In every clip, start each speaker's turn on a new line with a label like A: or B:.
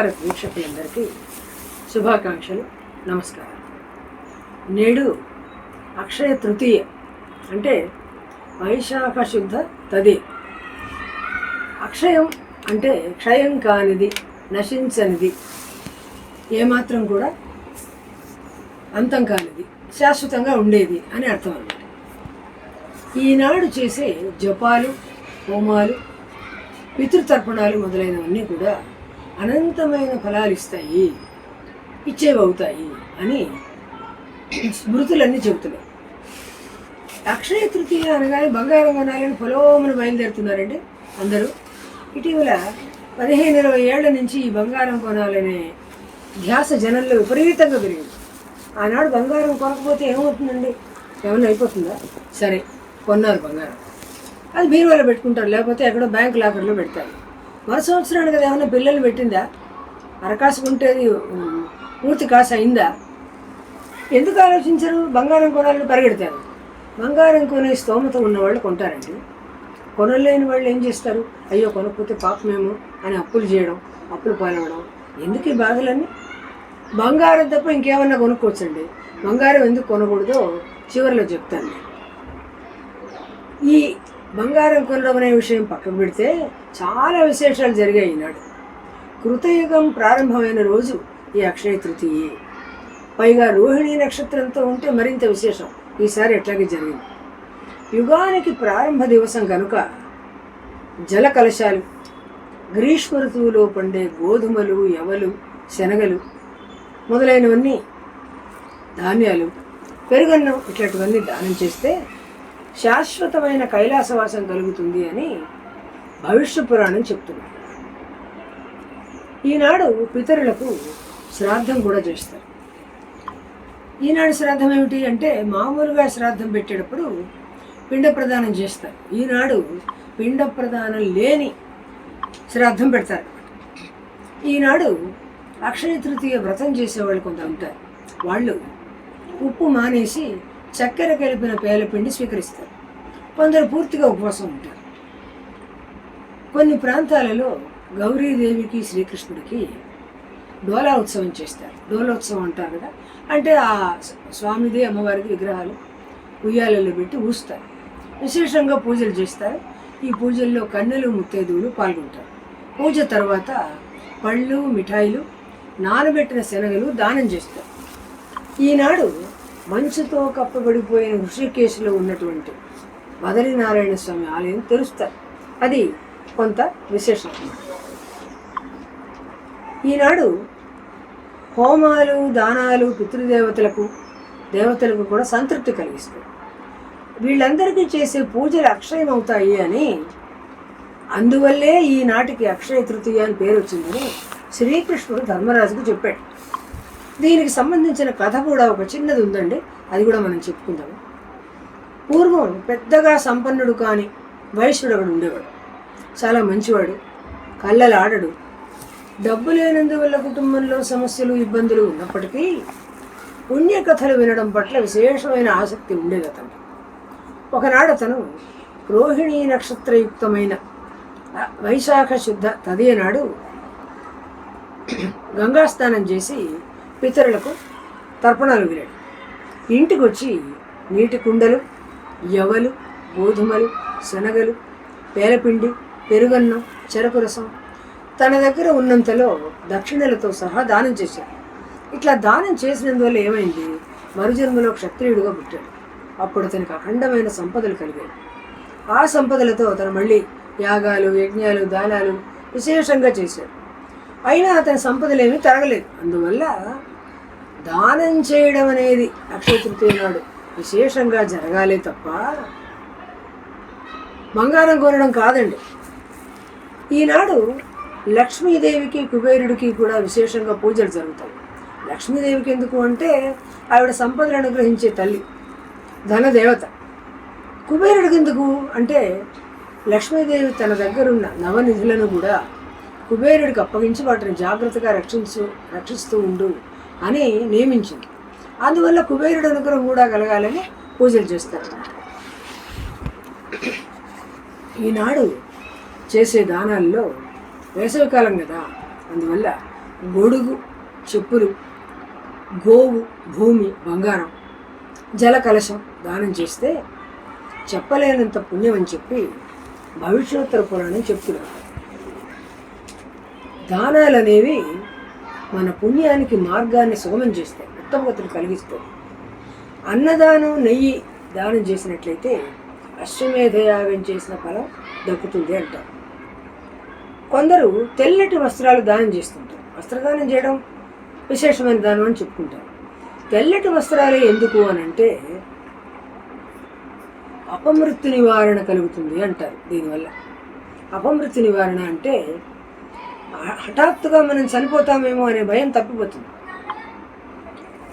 A: భారత్ వీక్షకులందరికీ శుభాకాంక్షలు, నమస్కారం. నేడు అక్షయ తృతీయ అంటే వైశాఖ శుద్ధ తది. అక్షయం అంటే క్షయం కానిది, నశించనిది, ఏమాత్రం కూడా అంతం కానిది, శాశ్వతంగా ఉండేది అని అర్థం అన్నమాట. ఈనాడు చేసే జపాలు, హోమాలు, పితృతర్పణాలు మొదలైనవన్నీ కూడా అనంతమైన ఫలాలు ఇచ్చేవవుతాయి అని స్మృతులన్నీ చెబుతున్నాయి. అక్షయ తృతీయ అనగానే బంగారం కొనాలని పొలోమని బయలుదేరుతున్నారండి అందరూ. ఇటీవల 15-20 ఏళ్ల నుంచి ఈ బంగారం కొనాలనే ధ్యాస జనంలో విపరీతంగా పెరిగింది. ఆనాడు బంగారం కొనకపోతే ఏమవుతుందండి, ఏమన్నా అయిపోతుందా? సరే కొన్నారు బంగారం, అది బీరువాలో పెట్టుకుంటారు, లేకపోతే ఎక్కడో బ్యాంక్ లాకర్లో పెడతారు. మరో సంవత్సరానికి కదా ఏమన్నా పిల్లలు పెట్టిందా? అరకాసుకుంటేది పూర్తి కాసు అయిందా? ఎందుకు ఆలోచించరు? బంగారం కొనాలని పరిగెడతారు. బంగారం కొనే స్తోమత ఉన్నవాళ్ళు కొంటారండి. కొనలేని వాళ్ళు ఏం చేస్తారు? అయ్యో కొనకపోతే పాపమేమో అని అప్పులు చేయడం, అప్పులు పాలవడం. ఎందుకు ఈ బాధలన్నీ? బంగారం తప్ప ఇంకేమన్నా కొనుక్కోవచ్చండి. బంగారం ఎందుకు కొనకూడదో చివరిలో చెప్తాను. ఈ బంగారం కొనడం అనే విషయం పక్కకు పెడితే చాలా విశేషాలు జరిగాయి ఈనాడు. కృతయుగం ప్రారంభమైన రోజు ఈ అక్షయ తృతీయే. పైగా రోహిణీ నక్షత్రంతో ఉంటే మరింత విశేషం. ఈసారి ఎట్లాగే జరిగింది. యుగానికి ప్రారంభ దివసం కనుక జల కలశాలు, గ్రీష్మ ఋతువులో పండే గోధుమలు, యవలు, శనగలు మొదలైనవన్నీ, ధాన్యాలు, పెరుగన్నం ఇట్లాంటివన్నీ దానం చేస్తే శాశ్వతమైన కైలాసవాసం కలుగుతుంది అని భవిష్య పురాణం చెప్తుంది. ఈనాడు పితరులకు శ్రాద్ధం కూడా చేస్తారు. ఈనాడు శ్రాద్ధం ఏమిటి అంటే, మామూలుగా శ్రాద్ధం పెట్టేటప్పుడు పిండ ప్రదానం చేస్తారు. ఈనాడు పిండ ప్రదానం లేని శ్రాద్ధం పెడతారు. ఈనాడు అక్షయ తృతీయ వ్రతం చేసేవాళ్ళు కొంత ఉంటారు. వాళ్ళు ఉప్పు మానేసి చక్కెర కలిపిన పేలపిండి స్వీకరిస్తారు. కొందరు పూర్తిగా ఉపవాసం ఉంటారు. కొన్ని ప్రాంతాలలో గౌరీదేవికి, శ్రీకృష్ణుడికి డోలా ఉత్సవం చేస్తారు. డోలోత్సవం అంటారు కదా, అంటే ఆ స్వామిది, అమ్మవారికి విగ్రహాలు ఉయ్యాలలో పెట్టి ఊస్తారు. విశేషంగా పూజలు చేస్తారు. ఈ పూజల్లో కన్యలు, ముత్తైదువులు పాల్గొంటారు. పూజ తర్వాత పళ్ళు, మిఠాయిలు, నానబెట్టిన శనగలు దానం చేస్తారు. ఈనాడు మంచుతో కప్పబడిపోయిన హృషికేశ్లో ఉన్నటువంటి బదరీనారాయణ స్వామి ఆలయం తెరుస్తారు. అది కొంత విశేషం. ఈనాడు హోమాలు, దానాలు పితృదేవతలకు, దేవతలకు కూడా సంతృప్తి కలిగిస్తాయి. వీళ్ళందరికీ చేసే పూజలు అక్షయం అవుతాయి అని, అందువల్లే ఈనాటికి అక్షయ తృతీయ అని పేరు వచ్చిందని శ్రీకృష్ణుడు ధర్మరాజుకు చెప్పాడు. దీనికి సంబంధించిన కథ కూడా ఒక చిన్నది ఉందండి, అది కూడా మనం చెప్పుకుందాము. పూర్వం పెద్దగా సంపన్నుడు కాని వైశ్యుడు ఒకడు ఉండేవాడు. చాలా మంచివాడు, కళ్ళలాడడు. డబ్బు లేనందువల్ల కుటుంబంలో సమస్యలు, ఇబ్బందులు ఉన్నప్పటికీ పుణ్యకథలు వినడం పట్ల విశేషమైన ఆసక్తి ఉండేది అతను. ఒకనాడు అతను రోహిణీ నక్షత్రయుక్తమైన వైశాఖ శుద్ధ తదియ నాడు గంగాస్నానం చేసి పితరులకు తర్పణాలు వినాడు. ఇంటికి వచ్చి నీటి కుండలు, యవలు, గోధుమలు, శనగలు, పేలపిండి, పెరుగన్నం, చెరకు రసం తన దగ్గర ఉన్నంతలో దక్షిణలతో సహా దానం చేశాడు. ఇట్లా దానం చేసినందువల్ల ఏమైంది? మరుజన్మలో క్షత్రియుడిగా పుట్టాడు. అప్పుడు అతనికి అఖండమైన సంపదలు కలిగాయి. ఆ సంపదలతో అతను మళ్ళీ యాగాలు, యజ్ఞాలు, దానాలు విశేషంగా చేశాడు. అయినా అతని సంపదలేమీ తరగలేదు. అందువల్ల దానం చేయడం అనేది అక్షయ తృతీయ నాడు విశేషంగా జరగాలే తప్ప బంగారం కొనడం కాదండి. ఈనాడు లక్ష్మీదేవికి, కుబేరుడికి కూడా విశేషంగా పూజలు జరుగుతాయి. లక్ష్మీదేవికి ఎందుకు అంటే ఆవిడ సంపదలు అనుగ్రహించే తల్లి, ధనదేవత. కుబేరుడికి ఎందుకు అంటే లక్ష్మీదేవి తన దగ్గరున్న నవనిధులను కూడా కుబేరుడికి అప్పగించి వాటిని జాగ్రత్తగా రక్షిస్తూ ఉండు అని నియమించింది. అందువల్ల కుబేరుడి అనుగ్రహం కూడా కలగాలని పూజలు చేస్తారు. ఈనాడు చేసే దానాల్లో వేసవికాలం కదా, అందువల్ల గొడుగు చెప్పులు, గోవు భూమి బంగారం, జల కలశం దానం చేస్తే చెప్పలేనంత పుణ్యం అని చెప్పి భవిష్యోత్తర పురాణం చెప్తున్నారు. దానాలు అనేవి మన పుణ్యానికి మార్గాన్ని సుగమం చేస్తాయి, ఉత్తమగతులు కలిగిస్తాయి. అన్నదానం నెయ్యి దానం చేసినట్లయితే అశ్వమేధ యాగం చేసిన ఫలం దక్కుతుంది అంటారు. కొందరు తెల్లటి వస్త్రాలు దానం చేస్తుంటారు. వస్త్రదానం చేయడం విశేషమైన దానం అని చెప్పుకుంటారు. తెల్లటి వస్త్రాలే ఎందుకు అని అంటే అపమృత్యు నివారణ కలుగుతుంది అంటారు. దీనివల్ల అపమృత్యు నివారణ అంటే హఠాత్తుగా మనం చనిపోతామేమో అనే భయం తప్పిపోతుంది.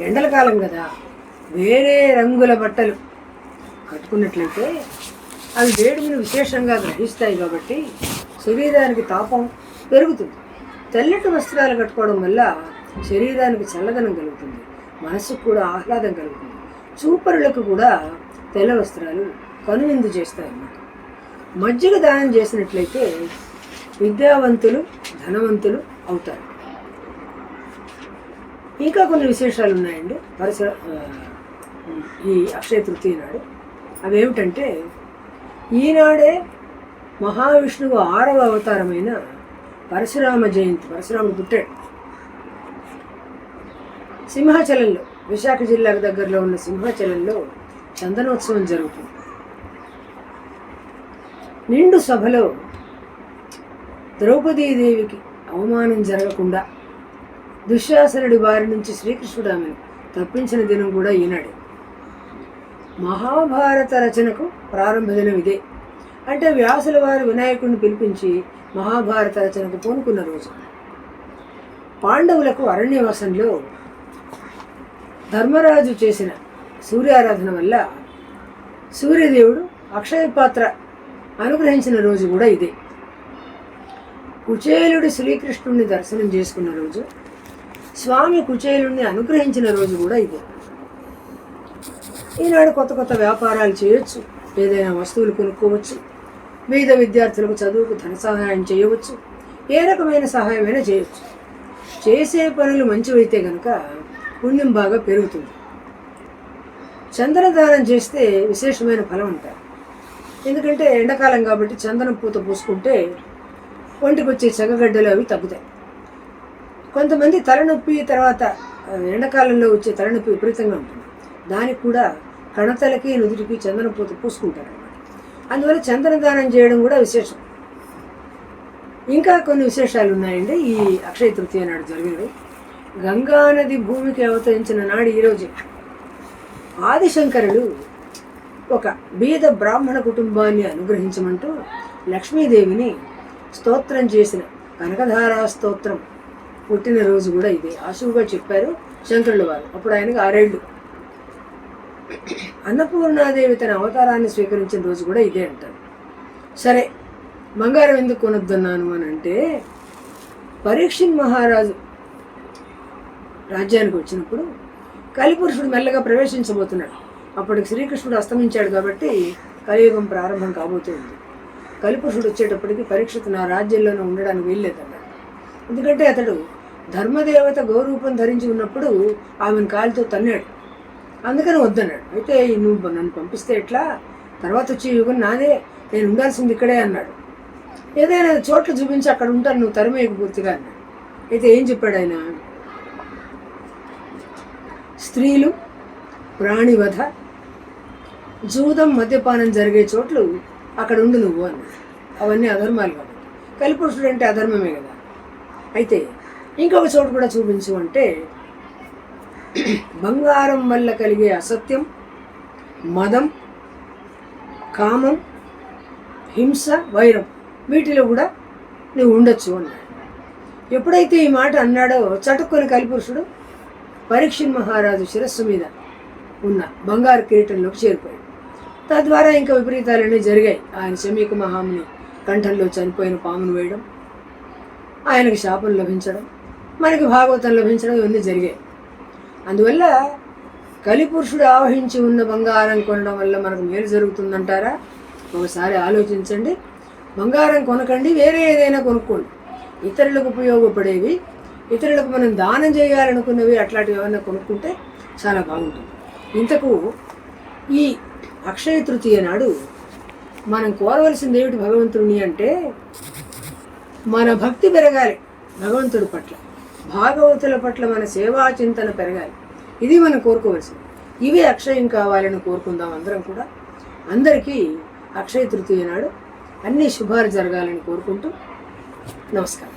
A: ఎండల కాలం కదా, వేరే రంగుల బట్టలు కట్టుకున్నట్లయితే అవి వేడిని విశేషంగా గ్రహిస్తాయి కాబట్టి శరీరానికి తాపం పెరుగుతుంది. తెల్లటి వస్త్రాలు కట్టుకోవడం వల్ల శరీరానికి చల్లదనం కలుగుతుంది, మనసుకు కూడా ఆహ్లాదం కలుగుతుంది. చూపరులకు కూడా తెల్ల వస్త్రాలు కనువిందు చేస్తాయన్నమాట. మజ్జిగ దానం చేసినట్లయితే విద్యావంతులు ధనవంతులు అవుతారు. ఇంకా కొన్ని విశేషాలు ఉన్నాయండి ఈ అక్షయ తృతీయ నాడు. అవేమిటంటే ఈనాడే మహావిష్ణువు 6వ అవతారమైన పరశురామ జయంతి. పరశురాముడు పుట్టాడు. సింహాచలంలో, విశాఖ జిల్లాకు దగ్గరలో ఉన్న సింహాచలంలో చందనోత్సవం జరుగుతుంది. నిండు సభలో ద్రౌపదీదేవికి అవమానం జరగకుండా దుశ్శాసనుడి బారి నుంచి శ్రీకృష్ణుడు ఆమెను తప్పించిన దినం కూడా ఈనాడే. మహాభారత రచనకు ప్రారంభ దినం ఇదే. అంటే వ్యాసుల వారు వినాయకుడిని పిలిపించి మహాభారత రచనకు పూనుకున్న రోజు. పాండవులకు అరణ్యవాసంలో ధర్మరాజు చేసిన సూర్యారాధన వల్ల సూర్యదేవుడు అక్షయ పాత్ర అనుగ్రహించిన రోజు కూడా ఇదే. కుచేలుడి శ్రీకృష్ణుడిని దర్శనం చేసుకున్న రోజు, స్వామి కుచేలుడిని అనుగ్రహించిన రోజు కూడా ఇదే. ఈనాడు కొత్త కొత్త వ్యాపారాలు చేయొచ్చు, ఏదైనా వస్తువులు కొనుక్కోవచ్చు, పేద విద్యార్థులకు చదువుకు ధన సహాయం చేయవచ్చు, ఏ రకమైన సహాయమైనా చేయొచ్చు. చేసే పనులు మంచివైతే కనుక పుణ్యం బాగా పెరుగుతుంది. చందన దానం చేస్తే విశేషమైన ఫలం అంటారు. ఎందుకంటే ఎండాకాలం కాబట్టి చందనం పూత పూసుకుంటే ఒంటికి వచ్చే చెగగడ్డలు అవి తగ్గుతాయి. కొంతమంది తలనొప్పి, తర్వాత ఎండాకాలంలో వచ్చే తలనొప్పి విపరీతంగా ఉంటుంది. దానికి కూడా కణతలకి నుదుటికి చందన పూత పూసుకుంటారు అన్నమాట. అందువల్ల చందన దానం చేయడం కూడా విశేషం. ఇంకా కొన్ని విశేషాలు ఉన్నాయండి ఈ అక్షయ తృతీయ నాడు జరిగినవి. గంగానది భూమికి అవతరించిన నాడు ఈరోజు. ఆదిశంకరుడు ఒక బీద బ్రాహ్మణ కుటుంబాన్ని అనుగ్రహించమంటూ లక్ష్మీదేవిని స్తోత్రం చేసిన కనకధారా స్తోత్రం పుట్టినరోజు కూడా ఇదే. ఆశువుగా చెప్పారు శంకరుల వారు. అప్పుడు ఆయనకు 6 ఏళ్ళు. అన్నపూర్ణాదేవి తన అవతారాన్ని స్వీకరించిన రోజు కూడా ఇదే అంటారు. సరే, బంగారం ఎందుకు కొనొద్దన్నాను అని అంటే, పరీక్షిత్ మహారాజు రాజ్యానికి వచ్చినప్పుడు కలిపురుషుడు మెల్లగా ప్రవేశించబోతున్నాడు. అప్పటికి శ్రీకృష్ణుడు అస్తమించాడు కాబట్టి కలియుగం ప్రారంభం కాబోతుంది. కలిపురుషుడు వచ్చేటప్పటికి పరీక్షిత్ నా రాజ్యంలోనే ఉండడానికి వీల్లేదన్నాడు. ఎందుకంటే అతడు ధర్మదేవత గౌరూపం ధరించి ఉన్నప్పుడు ఆమెను కాలితో తన్నాడు. అందుకని వద్దన్నాడు. అయితే నువ్వు నన్ను పంపిస్తే ఎట్లా, తర్వాత వచ్చే యుగం నాదే, నేను ఉండాల్సింది ఇక్కడే అన్నాడు. ఏదైనా చోట్ల చూపించి అక్కడ ఉంటాను, నువ్వు తరిమేయకు పూర్తిగా అన్నాడు. అయితే ఏం చెప్పాడు ఆయన, స్త్రీలు, ప్రాణివధ, జూదం, మద్యపానం జరిగే చోట్లు అక్కడ ఉండు నువ్వు అన్నాడు. అవన్నీ అధర్మాలు కాబట్టి. కలిపురుషుడు అంటే అధర్మమే కదా. అయితే ఇంకొక చోటు కూడా చూపించు అంటే, బంగారం వల్ల కలిగే అసత్యం, మదం, కామం, హింస, వైరం, వీటిలో కూడా నువ్వు ఉండొచ్చు అన్నాడు. ఎప్పుడైతే ఈ మాట అన్నాడో చటుక్కుని కలిపురుషుడు పరీక్షిత్ మహారాజు శిరస్సు మీద ఉన్న బంగారు కిరీటంలోకి చేరిపోయాడు. తద్వారా ఇంకా విపరీతాలన్నీ జరిగాయి. ఆయన శమీక మహాముని కంఠంలో చనిపోయిన పామును వేయడం, ఆయనకు శాపం లభించడం, మనకి భాగవతం లభించడం, ఇవన్నీ జరిగాయి. అందువల్ల కలిపురుషుడు ఆవహించి ఉన్న బంగారం కొనడం వల్ల మనకు మేలు జరుగుతుందంటారా? ఒకసారి ఆలోచించండి. బంగారం కొనకండి, వేరే ఏదైనా కొనుక్కోండి. ఇతరులకు ఉపయోగపడేవి ఇతరులకు మనం దానం చేయాలనుకున్నవి అట్లాంటివి ఏమన్నా కొనుక్కుంటే చాలా బాగుంటుంది. ఇంతకు ఈ అక్షయ తృతీయ నాడు మనం కోరవలసింది ఏమిటి భగవంతుడిని అంటే, మన భక్తి పెరగాలి భగవంతుడి పట్ల, భాగవతుల పట్ల మన సేవా చింతన పెరగాలి. ఇది మనం కోరుకోవలసింది. ఇవే అక్షయం కావాలని కోరుకుందాం అందరం కూడా. అందరికీ అక్షయ తృతీయ నాడు అన్ని శుభాలు జరగాలని కోరుకుంటూ నమస్కారం.